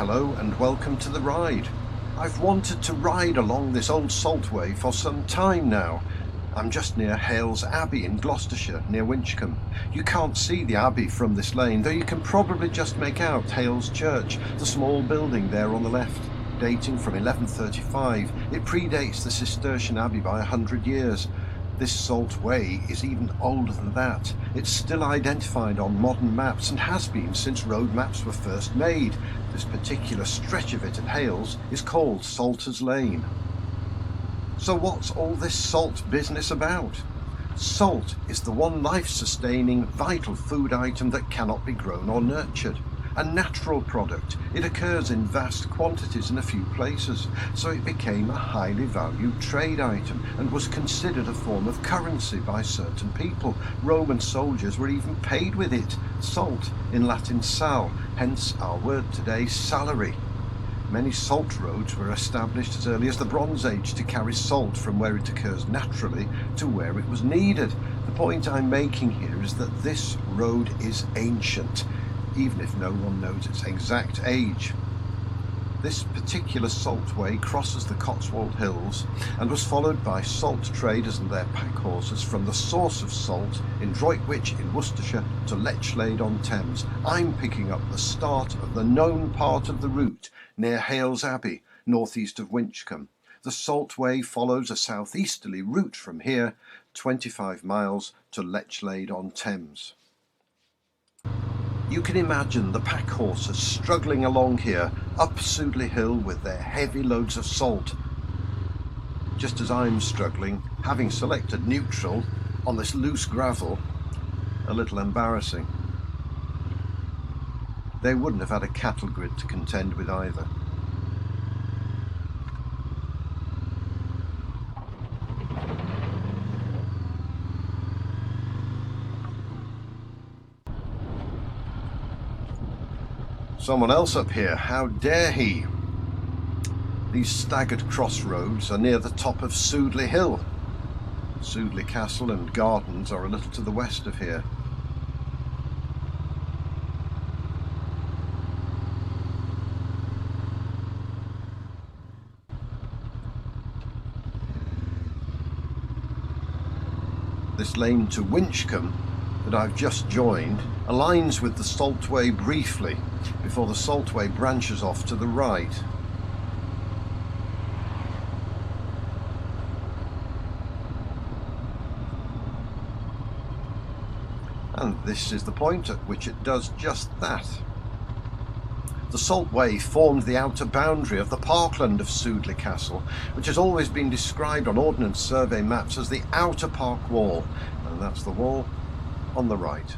Hello and welcome to the ride. I've wanted to ride along this old Saltway for some time now. I'm just near Hales Abbey in Gloucestershire, near Winchcombe. You can't see the Abbey from this lane, though you can probably just make out Hales Church, the small building there on the left. Dating from 1135, it predates the Cistercian Abbey by 100 years. This Salt Way is even older than that. It's still identified on modern maps and has been since road maps were first made. This particular stretch of it at Hales is called Salter's Lane. So what's all this salt business about? Salt is the one life-sustaining, vital food item that cannot be grown or nurtured. A natural product, it occurs in vast quantities in a few places, so it became a highly valued trade item and was considered a form of currency by certain people. Roman soldiers were even paid with it, salt, in Latin sal, hence our word today, salary. Many salt roads were established as early as the Bronze Age to carry salt from where it occurs naturally to where it was needed. The point I'm making here is that this road is ancient, even if no one knows its exact age. This particular Saltway crosses the Cotswold Hills and was followed by salt traders and their pack horses from the source of salt in Droitwich in Worcestershire to Lechlade-on-Thames. I'm picking up the start of the known part of the route near Hales Abbey, northeast of Winchcombe. The Saltway follows a southeasterly route from here, 25 miles to Lechlade-on-Thames. You can imagine the pack horses struggling along here up Sudeley Hill with their heavy loads of salt. Just as I'm struggling, having selected neutral on this loose gravel, a little embarrassing. They wouldn't have had a cattle grid to contend with either. Someone else up here, how dare he? These staggered crossroads are near the top of Sudeley Hill. Sudeley Castle and gardens are a little to the west of here. This lane to Winchcombe that I've just joined aligns with the Saltway briefly before the Saltway branches off to the right. And this is the point at which it does just that. The Saltway formed the outer boundary of the parkland of Sudeley Castle, which has always been described on Ordnance Survey maps as the outer park wall, and that's the wall on the right.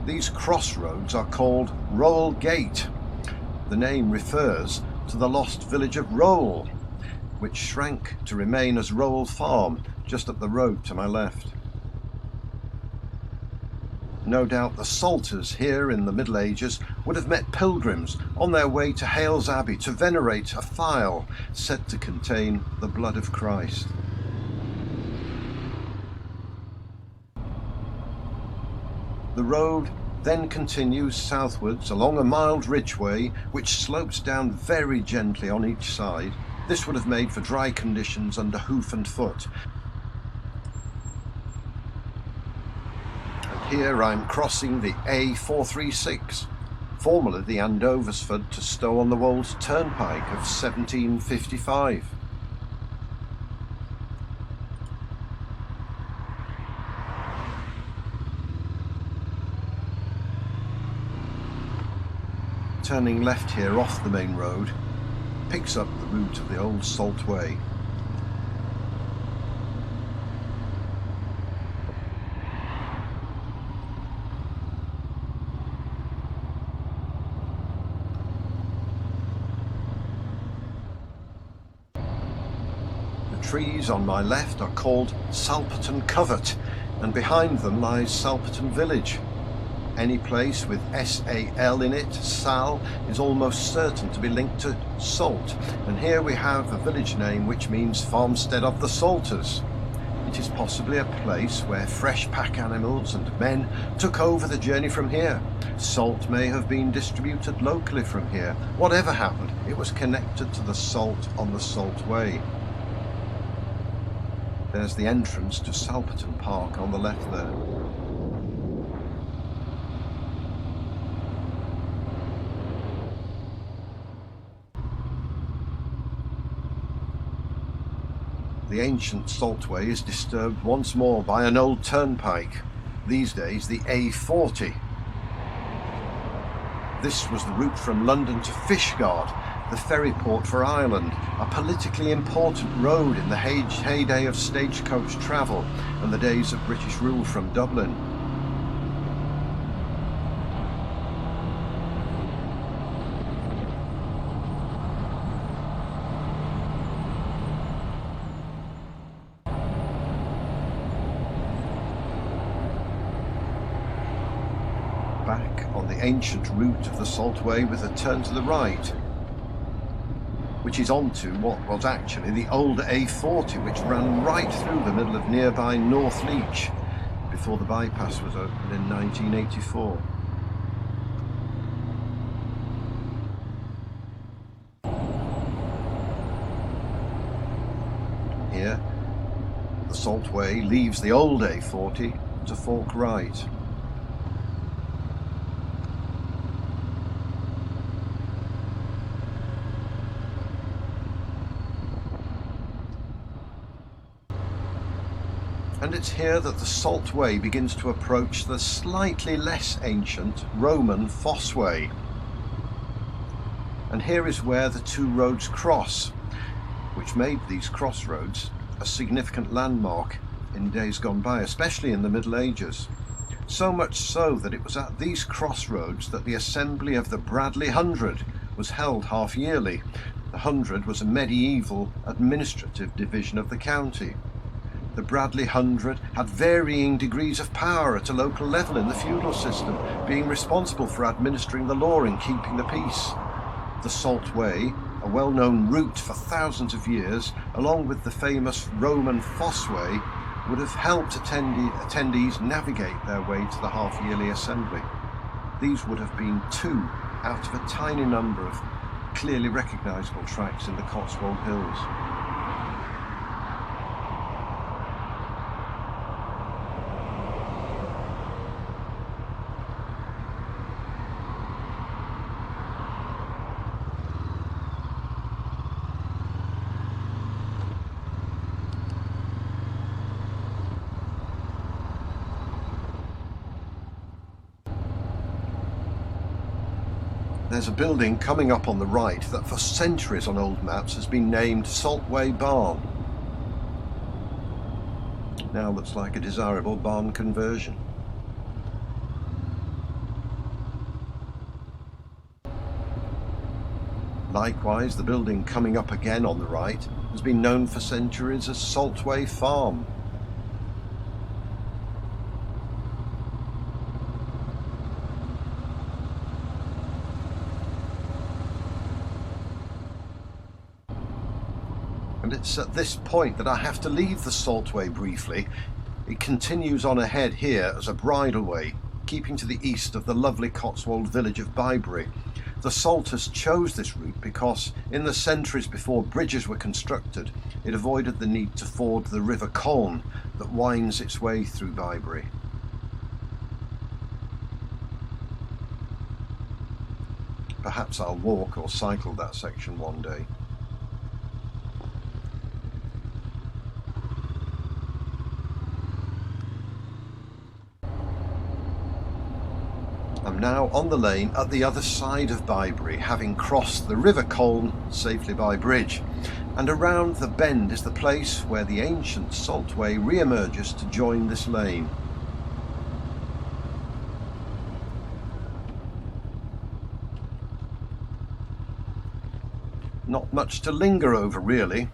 These crossroads are called Roel Gate. The name refers to the lost village of Roel, which shrank to remain as Roel Farm, just up the road to my left. No doubt the salters here in the Middle Ages would have met pilgrims on their way to Hales Abbey to venerate a phial said to contain the blood of Christ. The road then continues southwards along a mild ridgeway which slopes down very gently on each side. This would have made for dry conditions under hoof and foot. And here I'm crossing the A436, formerly the Andoversford to Stow-on-the-Wolds Turnpike of 1755. Turning left here off the main road picks up the route of the old Saltway. The trees on my left are called Salperton Covert, and behind them lies Salperton village. Any place with S-A-L in it, Sal, is almost certain to be linked to salt, and here we have a village name which means farmstead of the salters. It is possibly a place where fresh pack animals and men took over the journey from here. Salt may have been distributed locally from here. Whatever happened, it was connected to the salt on the Saltway. There's the entrance to Salperton Park on the left there. The ancient Saltway is disturbed once more by an old turnpike, these days the A40. This was the route from London to Fishguard, the ferry port for Ireland, a politically important road in the heyday of stagecoach travel and the days of British rule from Dublin. Back on the ancient route of the Saltway with a turn to the right, which is onto what was actually the old A40, which ran right through the middle of nearby North Leach before the bypass was opened in 1984. Here, the Saltway leaves the old A40 to fork right. And it's here that the Saltway begins to approach the slightly less ancient Roman Fosse Way. And here is where the two roads cross, which made these crossroads a significant landmark in days gone by, especially in the Middle Ages. So much so that it was at these crossroads that the assembly of the Bradley 100 was held half yearly. The 100 was a medieval administrative division of the county. The Bradley 100 had varying degrees of power at a local level in the feudal system, being responsible for administering the law and keeping the peace. The Saltway, a well-known route for thousands of years, along with the famous Roman Fosse Way, would have helped attendees navigate their way to the half-yearly assembly. These would have been two out of a tiny number of clearly recognisable tracks in the Cotswold Hills. There's a building coming up on the right that for centuries on old maps has been named Saltway Barn. Now looks like a desirable barn conversion. Likewise, the building coming up again on the right has been known for centuries as Saltway Farm. And it's at this point that I have to leave the Saltway briefly. It continues on ahead here as a bridleway, keeping to the east of the lovely Cotswold village of Bibury. The Salters chose this route because in the centuries before bridges were constructed, it avoided the need to ford the river Coln that winds its way through Bibury. Perhaps I'll walk or cycle that section one day. I'm now on the lane at the other side of Bibury, having crossed the River Coln safely by bridge, and around the bend is the place where the ancient Saltway re-emerges to join this lane. Not much to linger over really,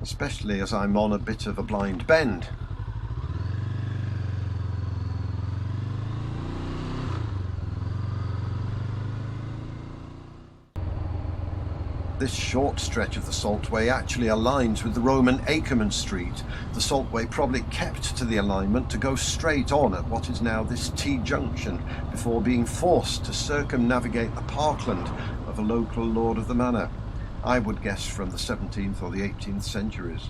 especially as I'm on a bit of a blind bend. This short stretch of the Saltway actually aligns with the Roman Akerman Street. The Saltway probably kept to the alignment to go straight on at what is now this T-junction before being forced to circumnavigate the parkland of a local lord of the manor. I would guess from the 17th or the 18th centuries.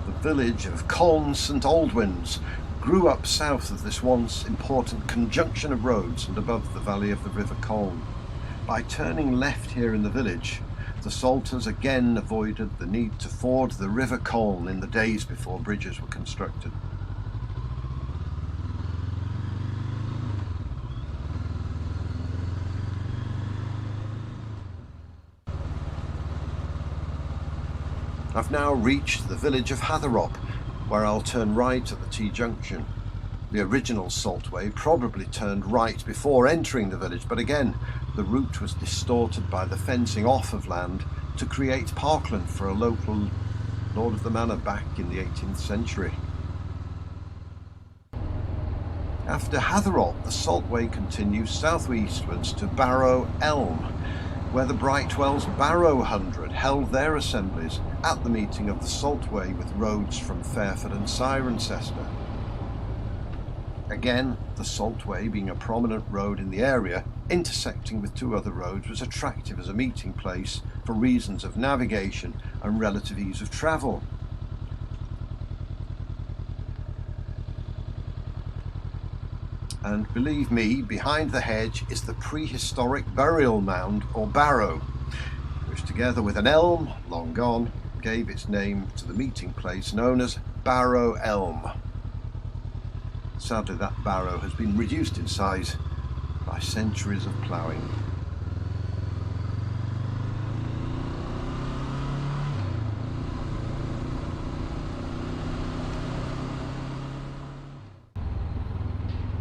The village of Coln St Aldwyns grew up south of this once important conjunction of roads and above the valley of the River Coln. By turning left here in the village, the Salters again avoided the need to ford the River Coln in the days before bridges were constructed. I've now reached the village of Hatherop, where I'll turn right at the T-junction. The original Saltway probably turned right before entering the village, but again, the route was distorted by the fencing off of land to create parkland for a local lord of the manor back in the 18th century. After Hatherop, the Saltway continues southeastwards to Barrow Elm, where the Brightwell's Barrow 100 held their assemblies at the meeting of the Saltway with roads from Fairford and Cirencester. Again, the Saltway, being a prominent road in the area, intersecting with two other roads, was attractive as a meeting place for reasons of navigation and relative ease of travel. And believe me, behind the hedge is the prehistoric burial mound, or barrow, which together with an elm, long gone, gave its name to the meeting place known as Barrow Elm. Sadly, that barrow has been reduced in size by centuries of ploughing.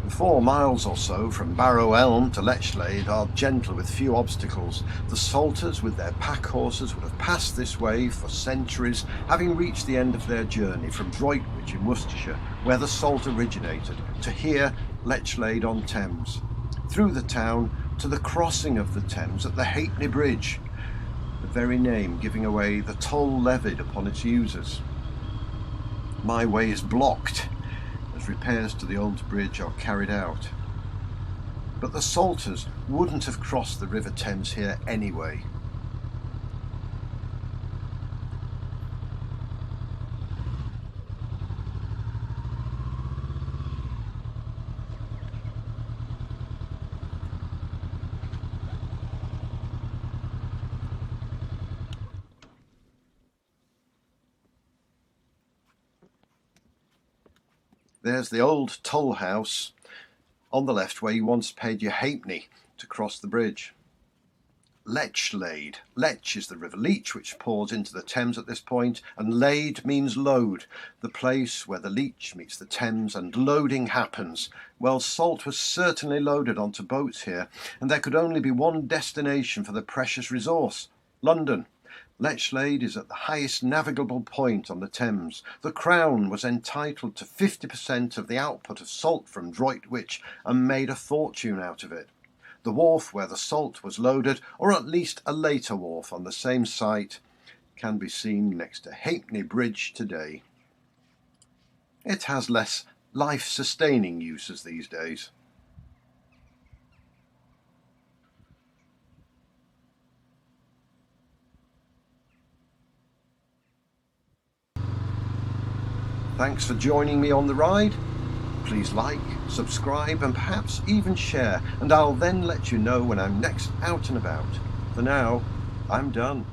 The 4 miles or so from Barrow Elm to Lechlade are gentle with few obstacles. The Salters with their pack horses would have passed this way for centuries, having reached the end of their journey from Droitwich in Worcestershire, where the Salt originated, to here, Lechlade-on-Thames, through the town to the crossing of the Thames at the Halfpenny Bridge, the very name giving away the toll levied upon its users. My way is blocked as repairs to the old bridge are carried out. But the Salters wouldn't have crossed the River Thames here anyway. There's the old toll house on the left where you once paid your halfpenny to cross the bridge. Lechlade. Lech is the River Leach which pours into the Thames at this point, and lade means load, the place where the Leach meets the Thames and loading happens. Well, salt was certainly loaded onto boats here, and there could only be one destination for the precious resource: London. Lechlade is at the highest navigable point on the Thames. The Crown was entitled to 50% of the output of salt from Droitwich and made a fortune out of it. The wharf where the salt was loaded, or at least a later wharf on the same site, can be seen next to Halfpenny Bridge today. It has less life-sustaining uses these days. Thanks for joining me on the ride. Please like, subscribe and perhaps even share, and I'll then let you know when I'm next out and about. For now, I'm done.